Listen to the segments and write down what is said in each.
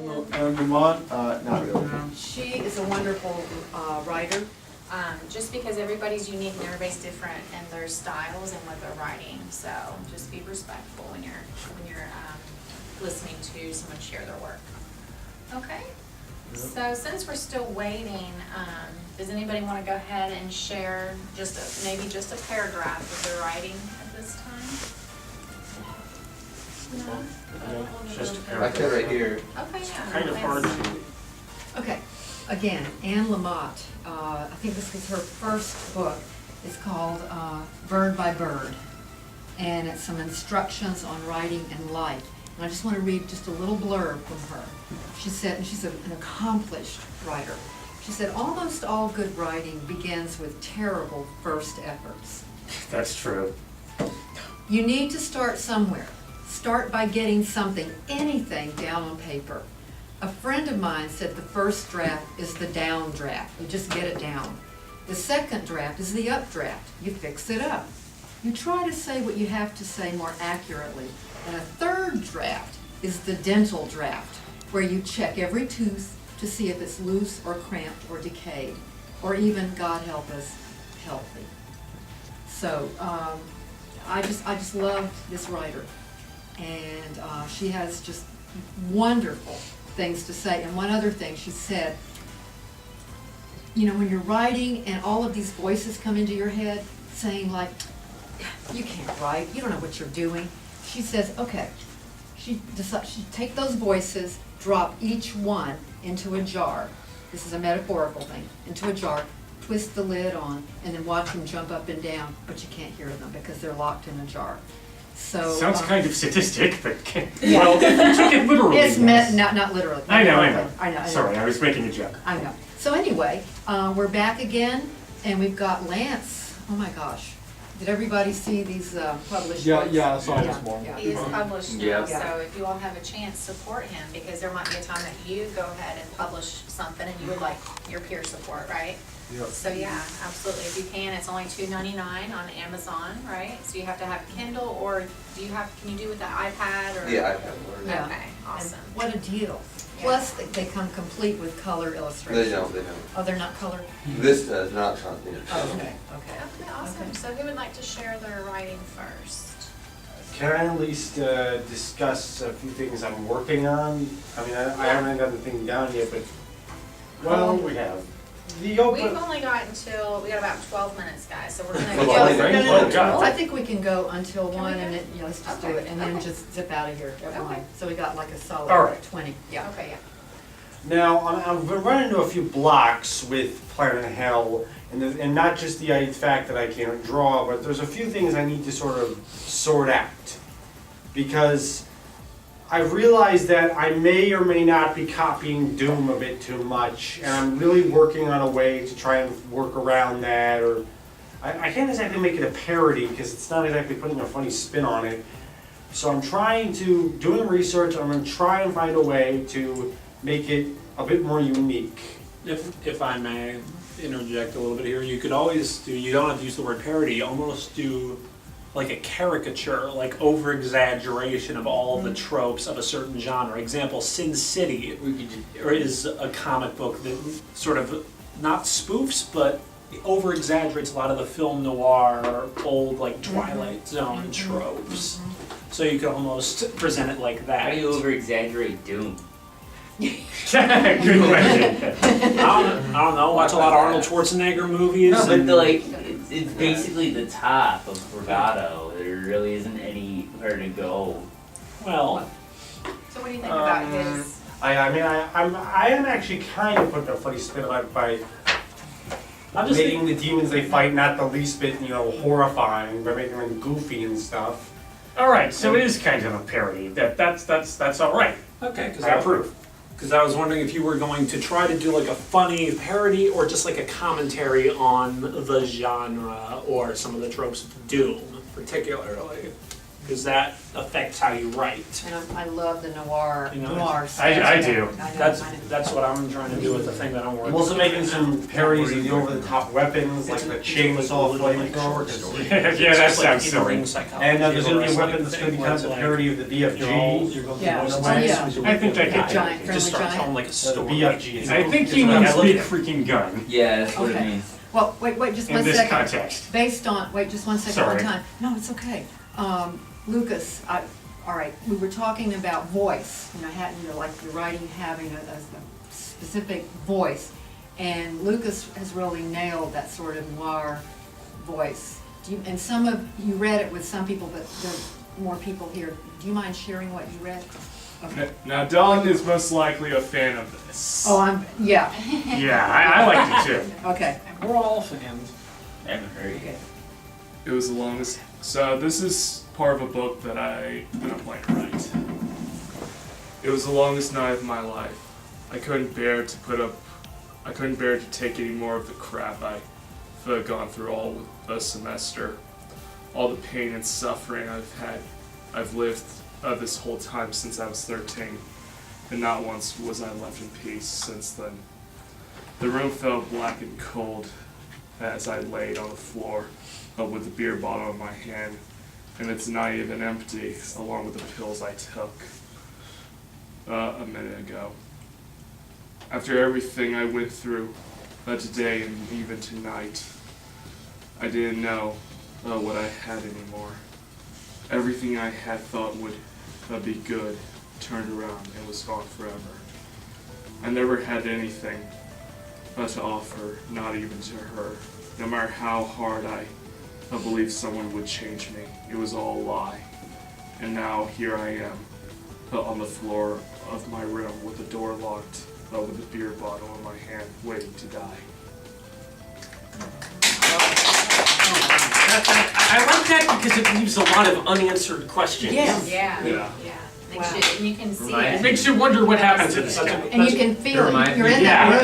And Lamont, not really. She is a wonderful writer. Just because everybody's unique and everybody's different in their styles and what they're writing, so just be respectful when you're listening to someone share their work. Okay? So since we're still waiting, does anybody want to go ahead and share maybe just a paragraph of their writing at this time? No? Just a Like paragraph. that right here. Okay, yeah. Kind of hard Lance. to. Okay, again, Anne Lamott. I think this was her first book. It's called Bird by Bird, and it's some instructions on writing and life. And I just want to read just a little blurb from her. She said, and she's an accomplished writer. She said, almost all good writing begins with terrible first efforts. That's true. You need to start somewhere. Start by getting something, anything, down on paper. A friend of mine said the first draft is the down draft. You just get it down. The second draft is the up draft. You fix it up. You try to say what you have to say more accurately. And a third draft is the dental draft, where you check every tooth to see if it's loose or cramped or decayed, or even, God help us, healthy. So I just love this writer, and she has just wonderful things to say. And one other thing she said, you know, when you're writing and all of these voices come into your head saying like, you can't write, you don't know what you're doing. She says, okay, she take those voices, drop each one into a jar. This is a metaphorical thing, into a jar, twist the lid on, and then watch them jump up and down, but you can't hear them because they're locked in a jar. So Sounds kind of sadistic, but Yeah. well, if you took it literally. It's yes. not literally. I know. I know. Sorry, I was making a joke. I know. So anyway, we're back again, and we've got Lance. Oh my gosh. Did everybody see these published Yeah, books? yeah, I saw Yeah, this one. yeah. He is published now, Yeah. so if you all have a chance, support him, because there might be a time that you go ahead and publish something and you would like your peer support, right? Yep. So yeah, absolutely, if you can, it's only $2.99 on Amazon, right? So you have to have Kindle, or can you do with the iPad, or? Yeah, I've had one. Yeah. Okay, awesome. And what a deal. Yeah. Plus, they come complete with color illustrations. They don't. Oh, they're not colored? This does not sound neat. Oh, okay. Okay, awesome. Okay. So who would like to share their writing first? Can I at least discuss a few things I'm working on? I mean, I haven't got the thing down yet, but, well, we have. the We've open, only got we got about 12 minutes, guys, so we're gonna Well, go. I think- Oh, God. I think we can go until Can we 1, go? and then, let's just do Okay, it, and then okay. just zip out of here at Okay. 1. So we got like a solid All right. 20, yeah. Okay, yeah. now, I've been running into a few blocks with Planet Hell, and not just the fact that I can't draw, but there's a few things I need to sort of sort out. Because I realize that I may or may not be copying Doom a bit too much, and I'm really working on a way to try and work around that, or I can't exactly make it a parody because it's not exactly putting a funny spin on it. So I'm doing research, I'm gonna try and find a way to make it a bit more unique. If I may interject a little bit here, you could always do, you don't have to use the word parody, almost do like a caricature, like over-exaggeration of all the tropes of a certain genre. Example, Sin City is a comic book that sort of not spoofs, but over-exaggerates a lot of the film noir, old like Twilight Zone tropes. So you could almost present it like that. How do you over-exaggerate Doom? Good question. I don't know, watch a lot of Arnold Schwarzenegger movies. No, but and- it's basically the top of bravado. There really isn't anywhere to go. well, So what do you think about his? I am actually kind of putting a funny spin on it by I'm just making the demons they fight not the least bit, horrifying, by making them goofy and stuff. All right, so it is kind of a parody. That's all right. okay, because I approve. Because I was wondering if you were going to try to do like a funny parody or just like a commentary on the genre or some of the tropes of Doom, particularly. because that affects how you write. And I love the noir, You know, noir I stuff. do. I know, That's, I know. that's what I'm trying to do with the thing that I'm working I'm on. also making some parodies of the over-the-top weapons, like the chainsaw flamethrower. 'cause- Yeah, that sounds silly. And there's gonna be a weapon that's gonna be kind of a parody of the BFG. Yeah. in a Oh, way. yeah. I think that could- Giant, It friendly just starts giant. telling like a The story. BFG. is- I think he is what I means look big at. freaking gun Yeah, that's what it Okay. means. Well, wait, just in one this second. context. Based on, wait, just one second, one Sorry. time. No, it's okay. Lucas, all right, we were talking about voice, like your writing having a specific voice. And Lucas has really nailed that sort of noir voice. And you read it with some people, but there's more people here. Do you mind sharing what you read? Okay. Now, Dawn is most likely a fan of this. Oh, yeah, Yeah, I liked it too. okay. We're all fans. I haven't heard it yet. It was the longest. So this is part of a book that I plan to write. It was the longest night of my life. I couldn't bear to take any more of the crap I've gone through all the semester. All the pain and suffering I've lived this whole time since I was 13. And not once was I left in peace since then. The room felt black and cold as I laid on the floor with the beer bottle in my hand, and it's not even empty, along with the pills I took a minute ago. After everything I went through today and even tonight, I didn't know what I had anymore. Everything I had thought would be good turned around and was gone forever. I never had anything to offer, not even to her. No matter how hard I believed someone would change me, it was all a lie. And now here I am, on the floor of my room with the door locked, with a beer bottle in my hand, waiting to die. I like that because it leaves a lot of unanswered questions. Yes. Yeah, Yeah. yeah. Makes Wow. you, and you can see Reminds It it. makes you wonder what happened to this. And you can feel it, reminds you're me- in Yeah, that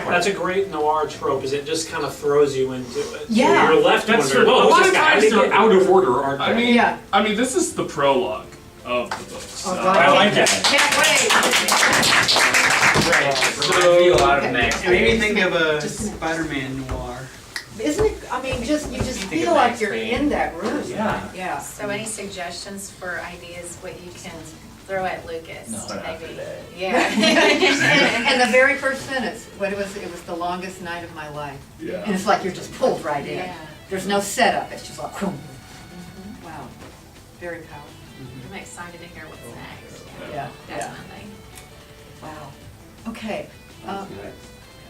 room. that's a great noir trope, is it just kind of throws you into it. So Yeah. you're left That's wondering, true. well, A who's lot this of guy? How times did he they're get out here? of order, aren't I they? mean, Yeah. this is the prologue of the book. So All right. I like it. Can't wait. Reminds me a lot of Max. It made me Payne. think of a Just a minute. Spider-Man noir. Isn't it, I mean, you just Think feel of like Max you're Payne. in that room. Yeah. Yeah. So any suggestions for ideas, what you can throw at Lucas? No, not maybe? for that. Yeah. And the very first sentence, it was the longest night of my life. And Yeah. it's like you're just pulled right in. Yeah. There's no setup, it's just like, boom. Wow, very powerful. I'm excited to hear what's next. Yeah, yeah, Definitely. wow. Okay,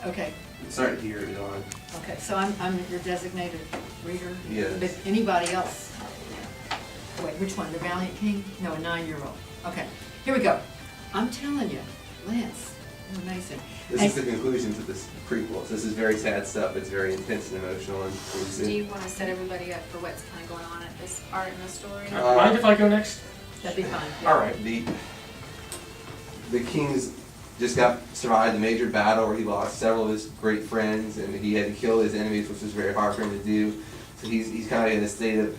okay, Start here, Dawn. okay, so I'm your designated reader? Yes. But anybody else? Wait, which one, the Valiant King? No, a 9-year-old. Okay, here we go. I'm telling you, Lance, you're amazing. This is the conclusion to this prequel. So this is very sad stuff. It's very intense and emotional. And Do you want to set everybody up for what's kind of going on at this part in the story? Mind if I go next? That'd be fine. All right. the king's just survived a major battle where he lost several of his great friends, and he had to kill his enemies, which was very hard for him to do. So he's kind of in a state of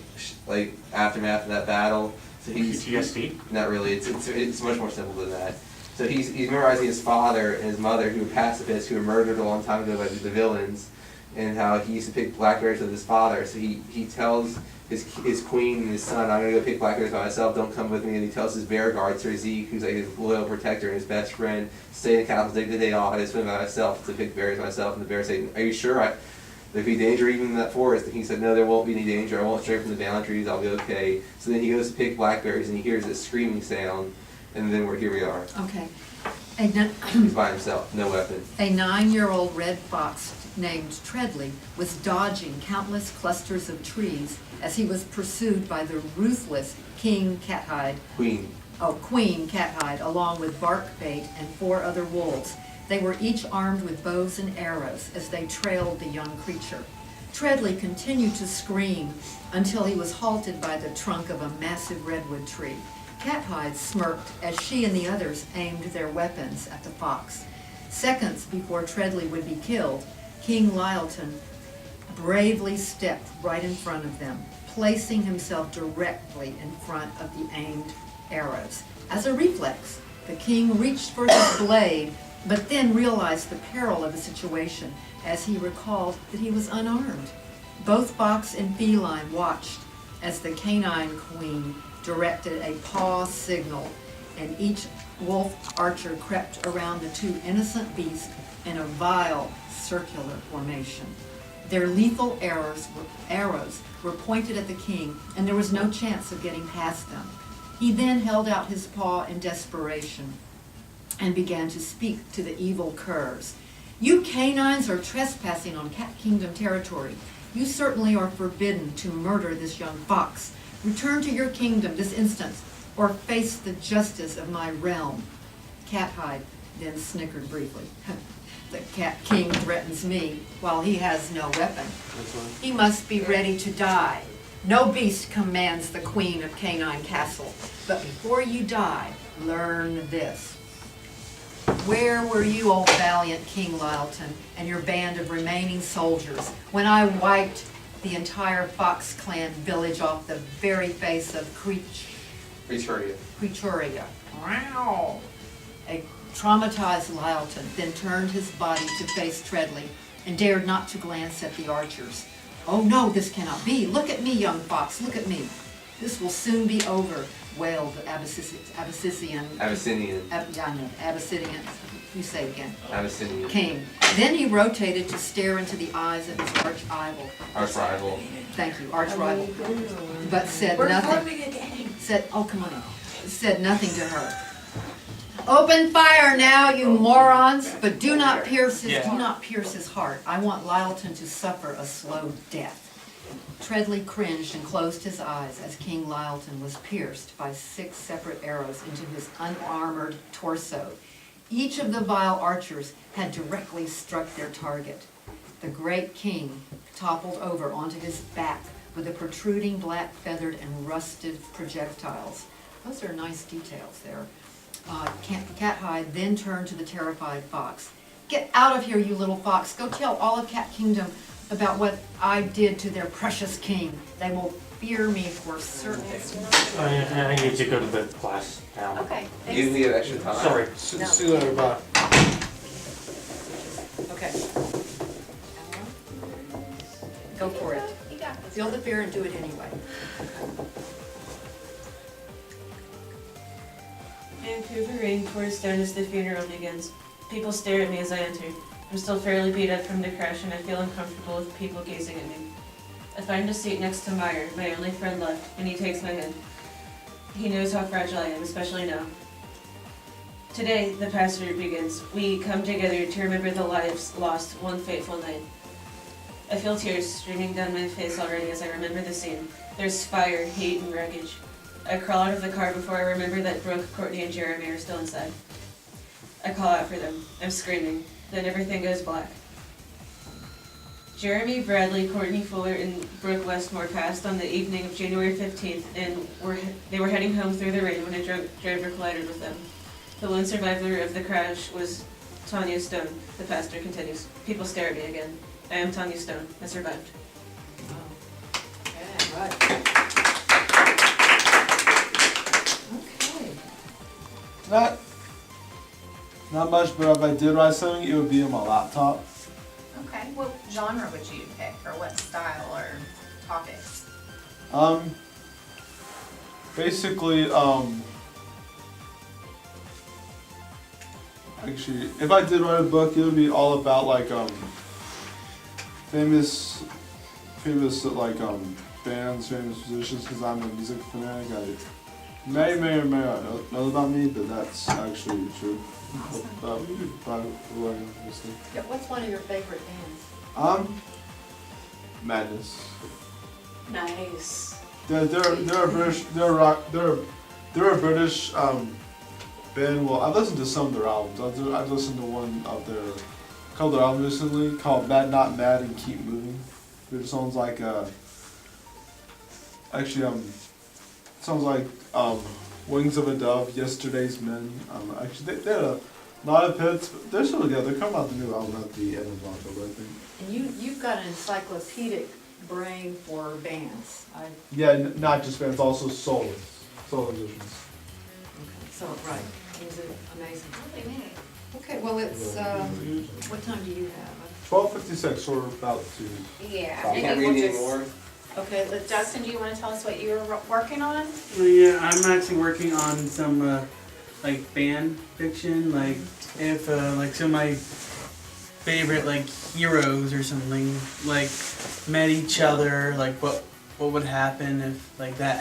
aftermath of that battle. So he's PTSD? not really. It's much more simple than that. So he's memorizing his father and his mother, who were pacifists, who were murdered a long time ago by the villains, and how he used to pick blackberries with his father. So he tells his queen and his son, I'm gonna go pick blackberries by myself, don't come with me. And he tells his bear guard, Sir Zeke, who's like his loyal protector and his best friend, stay in the castle, take the day off, I just swim by myself to pick berries myself. And the bear said, are you sure? There'd be danger even in that forest. And he said, no, there won't be any danger. I won't stray from the boundaries, I'll be okay. So then he goes to pick blackberries and he hears this screaming sound, and then here we are. Okay. He's by himself, no weapon. A 9-year-old red fox named Treadley was dodging countless clusters of trees as he was pursued by the ruthless Queen Cathide, along with Barkbait and 4 other wolves. They were each armed with bows and arrows as they trailed the young creature. Treadley continued to scream until he was halted by the trunk of a massive redwood tree. Cathide smirked as she and the others aimed their weapons at the fox. Seconds before Treadley would be killed, King Lyleton bravely stepped right in front of them, placing himself directly in front of the aimed arrows. As a reflex, the king reached for his blade, but then realized the peril of the situation as he recalled that he was unarmed. Both fox and feline watched as the canine queen directed a paw signal, and each wolf archer crept around the two innocent beasts in a vile circular formation. Their lethal arrows were pointed at the king, and there was no chance of getting past them. He then held out his paw in desperation and began to speak to the evil curs. You canines are trespassing on Cat Kingdom territory. You certainly are forbidden to murder this young fox. Return to your kingdom this instant, or face the justice of my realm. Cathhide then snickered briefly. The Cat King threatens me while he has no weapon. He must be ready to die. No beast commands the queen of Canine Castle. But before you die, learn this. Where were you, old valiant King Lyleton, and your band of remaining soldiers, when I wiped the entire Fox Clan village off the very face of Creturia? Wow! A traumatized Lyleton then turned his body to face Treadley and dared not to glance at the archers. Oh no, this cannot be. Look at me, young fox, look at me. This will soon be over, wailed the Abyssinian, you say it again, Abyssinian. king. Then he rotated to stare into the eyes of his arch-rival. Arch-rival. Thank you, arch-rival. But said nothing. Said, oh, come on in. Said nothing to her. Open fire now, you morons! But do not pierce his heart. I want Lyleton to suffer a slow death. Treadley cringed and closed his eyes as King Lyleton was pierced by 6 separate arrows into his unarmored torso. Each of the vile archers had directly struck their target. The great king toppled over onto his back with the protruding black feathered and rusted projectiles. Those are nice details there. Cathhide then turned to the terrified fox. Get out of here, you little fox. Go tell all of Cat Kingdom about what I did to their precious king. They will fear me for certain. I need to go to the class now. Okay, You thanks. need extra time. Sorry. See you later, bye. Okay. Go for it. You got this. Feel the fear and do it anyway. Vancouver rain pours down as the funeral begins. People stare at me as I enter. I'm still fairly beat up from the crash and I feel uncomfortable with people gazing at me. I find a seat next to Meyer, my only friend left, and he takes my hand. He knows how fragile I am, especially now. Today, the pastor begins. We come together to remember the lives lost one fateful night. I feel tears streaming down my face already as I remember the scene. There's fire, hate, and wreckage. I crawl out of the car before I remember that Brooke, Courtney, and Jeremy are still inside. I call out for them. I'm screaming. Then everything goes black. Jeremy, Bradley, Courtney Fuller, and Brooke Westmore passed on the evening of January 15th, and they were heading home through the rain when a driver collided with them. The lone survivor of the crash was Tanya Stone. The pastor continues. People stare at me again. I am Tanya Stone. I survived. Yeah, right. Okay. Not much, but if I did write something, it would be on my laptop. Okay, what genre would you pick, or what style or topics? Basically, actually, if I did write a book, it would be all about like famous like bands, famous musicians. Because I'm a music fanatic, I may or may not know about me, but that's actually true. Yeah, what's one of your favorite bands? Madness. Nice. They're a British they're a British band. Well, I've listened to some of their albums. I've listened to one of their album recently called Mad Not Mad and Keep Moving. It sounds like sounds like Wings of a Dove, Yesterday's Men. Actually they had a lot of hits, but they're still together. They're coming out the new album at the end of October, I think. And you've got an encyclopedic brain for bands. Yeah, not just bands, also soloists, solo musicians. So, right, music, amazing. Really neat. Okay, well, it's, what time do you have? 12:56, so we're about to. Yeah, I can't maybe read we'll just. anymore. Okay, Justin, do you wanna tell us what you were working on? Yeah, I'm actually working on some like fan fiction, like if like some of my favorite like heroes or something like met each other, like what would happen if like that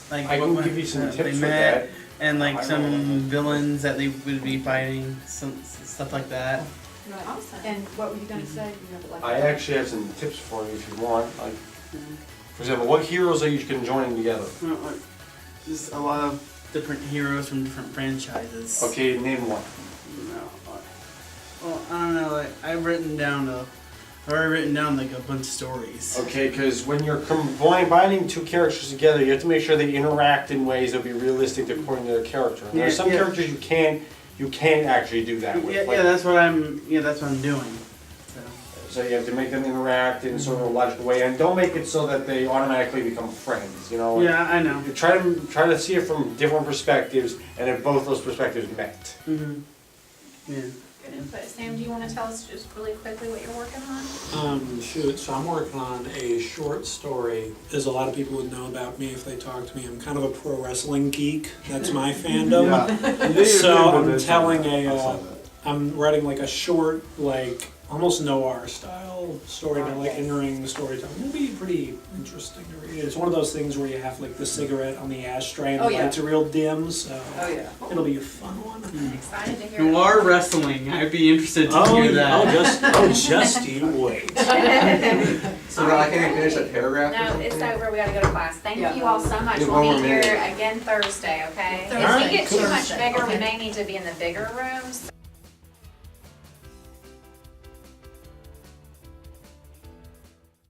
like I what can would- give you some they tips for met, that. and like I some know. villains that they would be fighting, some stuff like that. Right. Awesome. And what were you gonna say? You have it like I actually have some tips for you if you want. Like, for example, what heroes are you conjoining together? Like, just a lot of different heroes from different franchises. Okay, name one. Well, I don't know. Like I've already written down like a bunch of stories. Okay, because when you're combining two characters together, you have to make sure they interact in ways that will be realistic according to their character. And there are Yeah, some yeah. characters you can't actually do that with. Yeah, Like, yeah, that's what I'm doing. So. So you have to make them interact in sort of a logical way, and don't make it so that they automatically become friends. You know. Yeah, I know. You try to see it from different perspectives, and if both those perspectives met. Mhm. Yeah. Good input. Sam, do you wanna tell us just really quickly what you're working on? Shoot, so I'm working on a short story. As a lot of people would know about me if they talk to me, I'm kind of a pro wrestling geek. That's my fandom. Yeah. So Yeah, I'm but telling I saw a, that. I'm writing like a short, like almost noir style story, but like in-ring storytelling. It'll be pretty interesting to read. It's one of those things where you have like the cigarette on the ashtray and Oh, the yeah. lights are real dim, so yeah. it'll be a fun one. Excited to hear. Noir wrestling. I'd be interested to Oh, hear that. just you wait. So now I can't finish that paragraph or No, something? it's over, we gotta go to class. Thank Yeah. you all so much. Yeah, We'll one more be here minute. again Thursday, okay? Thursday. If we get too much Thursday, bigger, we okay. may need to be in the bigger rooms.